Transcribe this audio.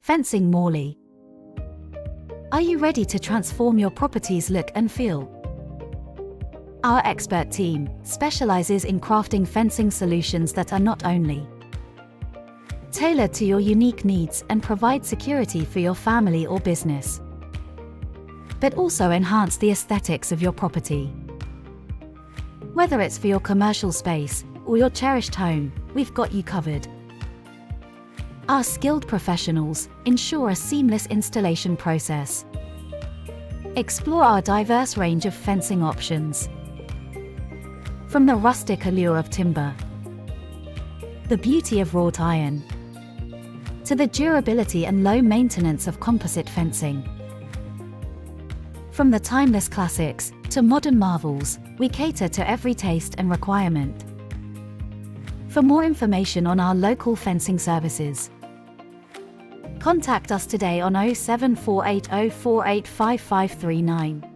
Fencing Morley. Are you ready to transform your property's look and feel? Our expert team specializes in crafting fencing solutions that are not only tailored to your unique needs and provide security for your family or business, but also enhance the aesthetics of your property. Whether it's for your commercial space or your cherished home, we've got you covered. Our skilled professionals ensure a seamless installation process. Explore our diverse range of fencing options. From the rustic allure of timber, the beauty of wrought iron, to the durability and low maintenance of composite fencing. From the timeless classics to modern marvels, we cater to every taste and requirement. For more information on our local fencing services, contact us today on 07480485539.